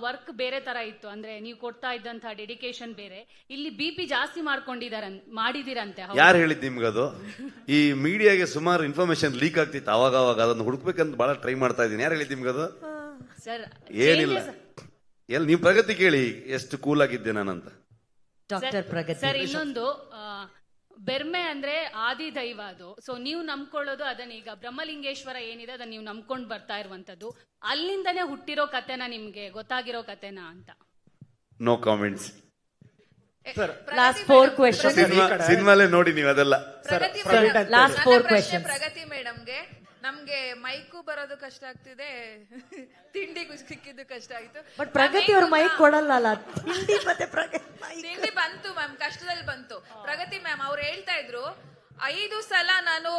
Work ಬೇರೆ ತರ ಇತ್ತು, ಅಂದ್ರೆ ನೀವು ಕೊಡ್ತಾ ಇದ್ದಂತ ಡೆಡಿಕೇಶನ್ ಬೇರೆ. ಇಲ್ಲಿ BP ಜಾಸ್ತಿ ಮಾಡಿದಿರಂತೆ. ಯಾರು ಹೇಳಿದ್ ನಿಮ್ಗದು? ಈ ಮೀಡಿಯಾಗೆ ಸುಮಾರು ಇನ್ಫಾರ್ಮೇಶನ್ ಲೀಕ್ ಆಗ್ತಿತ್ತು ಅವಾಗ ಅದನ್ನು ಹುಡುಕ್ಬೇಕಂತ ಬಹಳ ಟ್ರೈ ಮಾಡ್ತಾ ಇದ್ದೀನಿ. ಯಾರು ಹೇಳಿದ್ ನಿಮ್ಗದು? ಸರ್ ಏನಿಲ್ಲ, ನೀವು ಪ್ರಗತಿ ಕೇಳಿ ಎಷ್ಟು ಕೂಲ್ ಆಗಿದ್ದೆ ನಾನಂತ. ಡಾಕ್ಟರ್ ಪ್ರಗತಿ ಸರ್, ಇನ್ನೊಂದು ಬೆರ್ಮೆ ಅಂದ್ರೆ ಆದಿ ದೈವ ಅದು. ಸೊ ನೀವು ನಂಬ್ಕೊಳ್ಳೋದು ಅದನ್ನ, ಈಗ ಬ್ರಹ್ಮಲಿಂಗೇಶ್ವರ ಏನಿದೆ ಅದನ್ನ ನೀವು ನಂಬ್ಕೊಂಡು ಬರ್ತಾ ಇರುವಂತದ್ದು, ಅಲ್ಲಿಂದನೇ ಹುಟ್ಟಿರೋ ಕತೆನ, ನಿಮ್ಗೆ ಗೊತ್ತಾಗಿರೋ ಕತೆನ ಅಂತ. No comments. ಲಾಸ್ಟ್ 4 ಕ್ವೆಶ್ಚನ್ ಸಿನಿಮಾಲೇ ನೋಡಿ ನೀವು ಅದೆಲ್ಲ. Last 4 question. ಪ್ರಗತಿ ಮೇಡಮ್ಗೆ, ನಮ್ಗೆ ಮೈಕು ಬರೋದು ಕಷ್ಟ ಆಗ್ತಿದೆ, ತಿಂಡಿ ಸಿಕ್ಕಿದ್ದು ಕಷ್ಟ ಆಯ್ತು. ಬಟ್ ಪ್ರಗತಿ ಅವ್ರ ಮೈಕ್ ಕೊಡಲ್ಲ. ತಿಂಡಿ ಮತ್ತೆ ತಿಂಡಿ ಬಂತು ಮ್ಯಾಮ್, ಕಷ್ಟದಲ್ಲಿ ಬಂತು. ಪ್ರಗತಿ ಮ್ಯಾಮ್ ಅವ್ರು ಹೇಳ್ತಾ ಇದ್ರು, 5 ಸಲ ನಾನು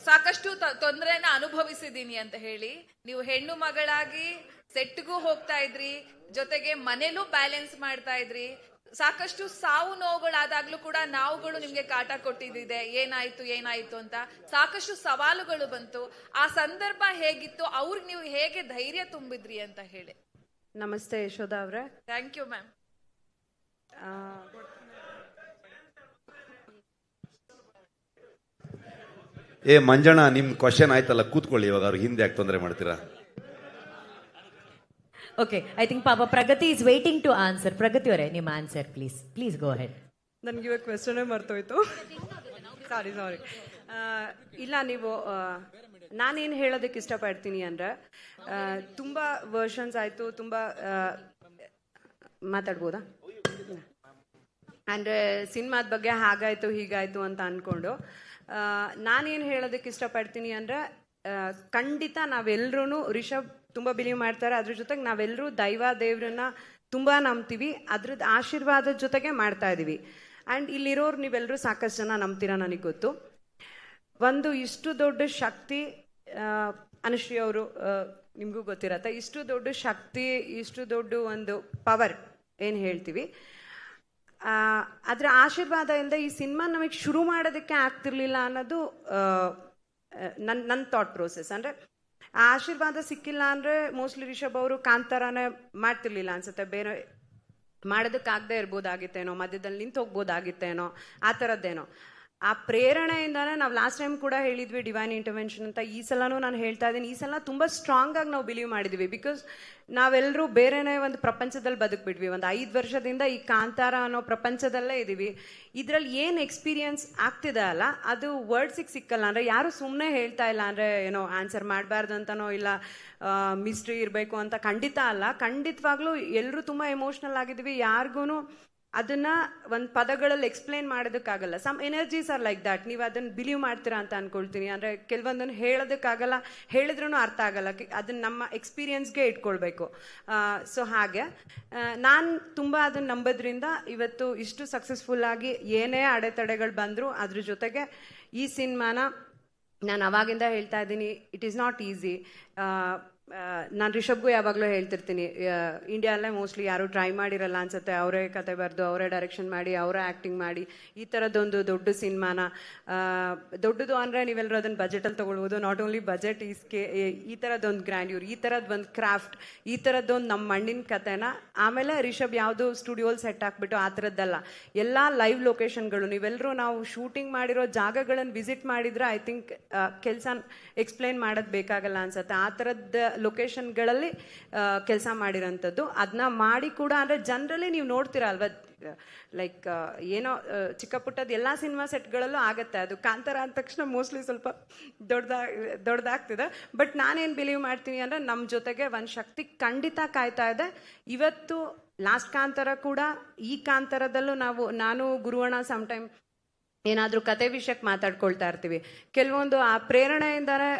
ಸಾಕಷ್ಟು ತೊಂದರೆನ ಅನುಭವಿಸಿದೀನಿ ಅಂತ ಹೇಳಿ. ನೀವು ಹೆಣ್ಣು ಮಗಳಾಗಿ ಸೆಟ್ಗೂ ಹೋಗ್ತಾ ಇದ್ರಿ, ಜೊತೆಗೆ ಮನೇಲೂ ಬ್ಯಾಲೆನ್ಸ್ ಮಾಡ್ತಾ ಇದ್ರಿ. ಸಾಕಷ್ಟು ಸಾವು ನೋವುಗಳಾದಾಗ್ಲೂ ಕೂಡ ನಾವುಗಳು ನಿಮ್ಗೆ ಕಾಟ ಕೊಟ್ಟಿದ್ದಿದೆ, ಏನಾಯ್ತು ಅಂತ ಸಾಕಷ್ಟು ಸವಾಲುಗಳು ಬಂತು. ಆ ಸಂದರ್ಭ ಹೇಗಿತ್ತು, ಅವ್ರಿಗೆ ನೀವು ಹೇಗೆ ಧೈರ್ಯ ತುಂಬಿದ್ರಿ ಅಂತ ಹೇಳಿ. ನಮಸ್ತೆ ಯಶೋಧ ಅವ್ರೆ. Thank you ma'am. ಮಂಜಣ್ಣ, ನಿಮ್ ಕ್ವಶನ್ ಆಯ್ತಲ್ಲ, ಕೂತ್ಕೊಳ್ಳಿ. ಇವಾಗ ಅವ್ರಿಗೆ ಹಿಂದೆ ಯಾಕೆ ತೊಂದರೆ ಮಾಡ್ತೀರಾ? ಓಕೆ, ಐ ಥಿಂಕ್ ಪಾಪ ಪ್ರಗತಿ ಇಸ್ ವೇಟಿಂಗ್ ಟು ಆನ್ಸರ್. ಪ್ರಗತಿ ಅವರೇ, ನಿಮ್ಮ ಆನ್ಸರ್ ಪ್ಲೀಸ್ ಗೋ ಹೆಡ್. ನನಗೆ ಇವಾಗ ಕ್ವೆಶನ್ ಮರ್ತೋಯ್ತು. ಸಾರಿ. ಇಲ್ಲ, ನೀವು ನಾನೇನು ಹೇಳೋದಕ್ಕೆ ಇಷ್ಟಪಡ್ತೀನಿ ಅಂದ್ರೆ, ತುಂಬ ವರ್ಷನ್ಸ್ ಆಯಿತು, ತುಂಬ ಮಾತಾಡ್ಬೋದಾ ಅಂದರೆ ಸಿನಿಮಾದ ಬಗ್ಗೆ ಹಾಗಾಯಿತು ಹೀಗಾಯಿತು ಅಂತ ಅಂದ್ಕೊಂಡು, ನಾನೇನು ಹೇಳೋದಕ್ಕೆ ಇಷ್ಟಪಡ್ತೀನಿ ಅಂದರೆ, ಖಂಡಿತ ನಾವೆಲ್ಲರೂ ರಿಷಬ್ ತುಂಬ ಬಿಲೀವ್ ಮಾಡ್ತಾರೆ, ಅದ್ರ ಜೊತೆಗೆ ನಾವೆಲ್ಲರೂ ದೇವ್ರನ್ನ ತುಂಬ ನಂಬ್ತೀವಿ, ಅದ್ರದ್ದು ಆಶೀರ್ವಾದದ ಜೊತೆಗೆ ಮಾಡ್ತಾ ಇದೀವಿ. ಆ್ಯಂಡ್ ಇಲ್ಲಿರೋರು ನೀವೆಲ್ಲರೂ ಸಾಕಷ್ಟು ಜನ ನಂಬ್ತೀರಾ, ನನಗೆ ಗೊತ್ತು. ಒಂದು ಇಷ್ಟು ದೊಡ್ಡ ಶಕ್ತಿ, ಅನುಶ್ರೀ ಅವರು ನಿಮಗೂ ಗೊತ್ತಿರತ್ತೆ, ಇಷ್ಟು ದೊಡ್ಡ ಶಕ್ತಿ, ಇಷ್ಟು ದೊಡ್ಡ ಒಂದು ಪವರ್ ಏನು ಹೇಳ್ತೀವಿ, ಅದರ ಆಶೀರ್ವಾದ ಇಲ್ಲದೆ ಈ ಸಿನಿಮಾ ನಮಗೆ ಶುರು ಮಾಡೋದಕ್ಕೆ ಆಗ್ತಿರ್ಲಿಲ್ಲ ಅನ್ನೋದು ನನ್ನ ಥಾಟ್ ಪ್ರೋಸೆಸ್. ಅಂದರೆ ಆ ಆಶೀರ್ವಾದ ಸಿಕ್ಕಿಲ್ಲ ಅಂದರೆ ಮೋಸ್ಟ್ಲಿ ರಿಷಬ್ ಅವರು ಕಾಂತಾರನೇ ಮಾಡ್ತಿರ್ಲಿಲ್ಲ ಅನ್ಸುತ್ತೆ, ಬೇರೆ ಮಾಡೋದಕ್ಕಾಗದೆ ಇರ್ಬೋದಾಗಿತ್ತೇನೋ, ಮಧ್ಯದಲ್ಲಿ ನಿಂತು ಹೋಗ್ಬೋದಾಗಿತ್ತೇನೋ, ಆ ಥರದ್ದೇನೋ. ಆ ಪ್ರೇರಣೆಯಿಂದಾನೆ ನಾವು ಲಾಸ್ಟ್ ಟೈಮ್ ಕೂಡ ಹೇಳಿದ್ವಿ ಡಿವೈನ್ ಇಂಟರ್ವೆನ್ಷನ್ ಅಂತ. ಈ ಸಲನೂ ನಾನು ಹೇಳ್ತಾ ಇದ್ದೀನಿ, ಈ ಸಲ ತುಂಬ ಸ್ಟ್ರಾಂಗ್ ಆಗಿ ನಾವು ಬಿಲೀವ್ ಮಾಡಿದ್ವಿ. ಬಿಕಾಸ್ ನಾವೆಲ್ಲರೂ ಬೇರೆನೇ ಒಂದು ಪ್ರಪಂಚದಲ್ಲಿ ಬದುಕ್ಬಿಟ್ವಿ. ಒಂದು 5 ವರ್ಷದಿಂದ ಈ ಕಾಂತಾರ ಅನ್ನೋ ಪ್ರಪಂಚದಲ್ಲೇ ಇದ್ದೀವಿ. ಇದರಲ್ಲಿ ಏನು ಎಕ್ಸ್ಪೀರಿಯನ್ಸ್ ಆಗ್ತಿದೆ ಅಲ್ಲ, ಅದು ವರ್ಡ್ಸಿಗೆ ಸಿಕ್ಕಲ್ಲ. ಅಂದರೆ ಯಾರು ಸುಮ್ಮನೆ ಹೇಳ್ತಾ ಇಲ್ಲ, ಅಂದರೆ ಏನೋ ಆನ್ಸರ್ ಮಾಡಬಾರ್ದು ಅಂತನೋ, ಇಲ್ಲ ಮಿಸ್ಟ್ರಿ ಇರಬೇಕು ಅಂತ ಖಂಡಿತ ಅಲ್ಲ. ಖಂಡಿತವಾಗ್ಲೂ ಎಲ್ಲರೂ ತುಂಬ ಎಮೋಷ್ನಲ್ ಆಗಿದ್ವಿ. ಯಾರಿಗೂ ಅದನ್ನ ಒಂದು ಪದಗಳಲ್ಲಿ ಎಕ್ಸ್ಪ್ಲೇನ್ ಮಾಡೋದಕ್ಕಾಗಲ್ಲ. Some energies are like that. ನೀವು ಅದನ್ನ ಬಿಲೀವ್ ಮಾಡ್ತೀರಾ ಅಂತ ಅನ್ಕೊಳ್ತೀನಿ. ಅಂದರೆ ಕೆಲವೊಂದನ್ನು ಹೇಳೋದಕ್ಕಾಗಲ್ಲ, ಹೇಳಿದ್ರೂ ಅರ್ಥ ಆಗಲ್ಲ, ಅದನ್ನ ನಮ್ಮ ಎಕ್ಸ್ಪೀರಿಯನ್ಸ್ಗೆ ಇಟ್ಕೊಳ್ಬೇಕು. ಸೊ ಹಾಗೆ ನಾನು ತುಂಬ ಅದನ್ನ ನಂಬೋದ್ರಿಂದ ಇವತ್ತು ಇಷ್ಟು ಸಕ್ಸಸ್ಫುಲ್ಲಾಗಿ ಏನೇ ಅಡೆತಡೆಗಳು ಬಂದರೂ ಅದ್ರ ಜೊತೆಗೆ ಈ ಸಿನಿಮಾನ ನಾನು ಅವಾಗಿಂದ ಹೇಳ್ತಾ ಇದ್ದೀನಿ, ಇಟ್ ಈಸ್ ನಾಟ್ ಈಸಿ. ನಾನು ರಿಷಬ್ಗೂ ಯಾವಾಗಲೂ ಹೇಳ್ತಿರ್ತೀನಿ, ಇಂಡಿಯಾದಲ್ಲೇ ಮೋಸ್ಟ್ಲಿ ಯಾರೂ ಟ್ರೈ ಮಾಡಿರಲ್ಲ ಅನ್ಸುತ್ತೆ, ಅವರೇ ಕತೆ ಬರೆದು ಅವರೇ ಡೈರೆಕ್ಷನ್ ಮಾಡಿ ಅವರೇ ಆ್ಯಕ್ಟಿಂಗ್ ಮಾಡಿ ಈ ಥರದ್ದೊಂದು ದೊಡ್ಡ ಸಿನಿಮಾನ, ದೊಡ್ಡದು ಅಂದರೆ ನೀವೆಲ್ಲರೂ ಅದನ್ನು ಬಜೆಟಲ್ಲಿ ತೊಗೊಳ್ಬೋದು. ನಾಟ್ ಓನ್ಲಿ ಬಜೆಟ್, ಈ ಥರದ್ದೊಂದು ಗ್ರ್ಯಾಂಡ್ಯೂರ್, ಈ ಥರದ್ದು ಒಂದು ಕ್ರಾಫ್ಟ್, ಈ ಥರದ್ದೊಂದು ನಮ್ಮ ಮಣ್ಣಿನ ಕತೆನ. ಆಮೇಲೆ ರಿಷಬ್ ಯಾವುದು ಸ್ಟುಡಿಯೋಲ್ಲಿ ಸೆಟ್ ಹಾಕ್ಬಿಟ್ಟು ಆ ಥರದ್ದಲ್ಲ, ಎಲ್ಲ ಲೈವ್ ಲೊಕೇಶನ್ಗಳು. ನೀವೆಲ್ಲರೂ ನಾವು ಶೂಟಿಂಗ್ ಮಾಡಿರೋ ಜಾಗಗಳನ್ನು ವಿಸಿಟ್ ಮಾಡಿದರೆ ಐ ಥಿಂಕ್ ಕೆಲಸ ಎಕ್ಸ್ಪ್ಲೈನ್ ಮಾಡೋದು ಬೇಕಾಗಲ್ಲ ಅನ್ಸುತ್ತೆ. ಆ ಥರದ್ದು ಲೊಕೇಶನ್ಗಳಲ್ಲಿ ಕೆಲಸ ಮಾಡಿರೋಂಥದ್ದು. ಅದನ್ನ ಮಾಡಿ ಕೂಡ ಅಂದರೆ ಜನರಲಿ ನೀವು ನೋಡ್ತೀರಾ ಅಲ್ವಾ, ಲೈಕ್ ಏನೋ ಚಿಕ್ಕ ಪುಟ್ಟದ್ದು ಎಲ್ಲ ಸಿನಿಮಾ ಸೆಟ್ಗಳಲ್ಲೂ ಆಗುತ್ತೆ. ಅದು ಕಾಂತಾರ ಅಂದ ತಕ್ಷಣ ಮೋಸ್ಟ್ಲಿ ಸ್ವಲ್ಪ ದೊಡ್ಡದಾಗ್ತಿದೆ. ಬಟ್ ನಾನೇನು ಬಿಲೀವ್ ಮಾಡ್ತೀನಿ ಅಂದರೆ, ನಮ್ಮ ಜೊತೆಗೆ ಒಂದು ಶಕ್ತಿ ಖಂಡಿತ ಕಾಯ್ತಾ ಇದೆ. ಇವತ್ತು ಲಾಸ್ಟ್ ಕಾಂತಾರ ಕೂಡ, ಈ ಕಾಂತಾರದಲ್ಲೂ ನಾನು ಗುರುವಣ್ಣ ಸಮ್ಟೈಮ್ ಏನಾದರೂ ಕತೆ ವಿಷಯಕ್ಕೆ ಮಾತಾಡ್ಕೊಳ್ತಾ ಇರ್ತೀವಿ. ಕೆಲವೊಂದು ಆ ಪ್ರೇರಣೆಯಿಂದನೇ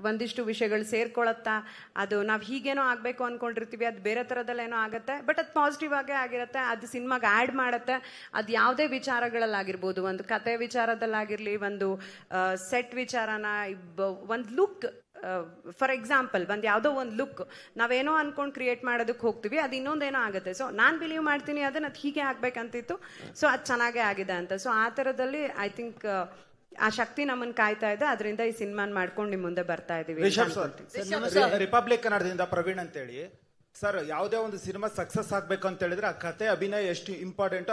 ಒಂದಿಷ್ಟು ವಿಷಯಗಳು ಸೇರ್ಕೊಳತ್ತಾ, ಅದು ನಾವು ಹೀಗೇನೋ ಆಗಬೇಕು ಅಂದ್ಕೊಂಡಿರ್ತೀವಿ, ಅದು ಬೇರೆ ಥರದಲ್ಲೇನೋ ಆಗುತ್ತೆ. ಬಟ್ ಅದು ಪಾಸಿಟಿವ್ ಆಗೇ ಆಗಿರುತ್ತೆ, ಅದು ಸಿನಿಮಾಗೆ ಆ್ಯಡ್ ಮಾಡುತ್ತೆ. ಅದು ಯಾವುದೇ ವಿಚಾರಗಳಲ್ಲಾಗಿರ್ಬೋದು, ಒಂದು ಕತೆ ವಿಚಾರದಲ್ಲಾಗಿರಲಿ, ಒಂದು ಸೆಟ್ ವಿಚಾರನ, ಒಂದು ಲುಕ್, ಫಾರ್ ಎಕ್ಸಾಂಪಲ್ ಒಂದು ಯಾವುದೋ ಒಂದು ಲುಕ್ ನಾವೇನೋ ಅಂದ್ಕೊಂಡು ಕ್ರಿಯೇಟ್ ಮಾಡೋದಕ್ಕೆ ಹೋಗ್ತೀವಿ, ಅದು ಇನ್ನೊಂದೇನೋ ಆಗುತ್ತೆ. ಸೊ ನಾನು ಬಿಲೀವ್ ಮಾಡ್ತೀನಿ ಅದನ್ನು, ಅದು ಹೀಗೆ ಆಗ್ಬೇಕಂತಿತ್ತು, ಸೊ ಅದು ಚೆನ್ನಾಗೇ ಆಗಿದೆ ಅಂತ. ಸೊ ಆ ಥರದಲ್ಲಿ ಐ ಥಿಂಕ್ ಆ ಶಕ್ತಿ ನಮ್ಮನ್ನ ಕಾಯ್ತಾ ಇದೆ. ಅದರಿಂದ ಈ ಸಿನಿಮಾನ ಮಾಡ್ಕೊಂಡು ನಿಮ್ ಮುಂದೆ ಬರ್ತಾ ಇದೀವಿ. ರಿಪಬ್ಲಿಕ್ ಕನ್ನಡದಿಂದ ಪ್ರವೀಣ್ ಅಂತೇಳಿ. ಸರ್ ಯಾವುದೇ ಒಂದು ಸಿನಿಮಾ ಸಕ್ಸಸ್ ಆಗ್ಬೇಕು ಅಂತ ಹೇಳಿದ್ರೆ ಆ ಕತೆ ಅಭಿನಯ ಎಷ್ಟು ಇಂಪಾರ್ಟೆಂಟ್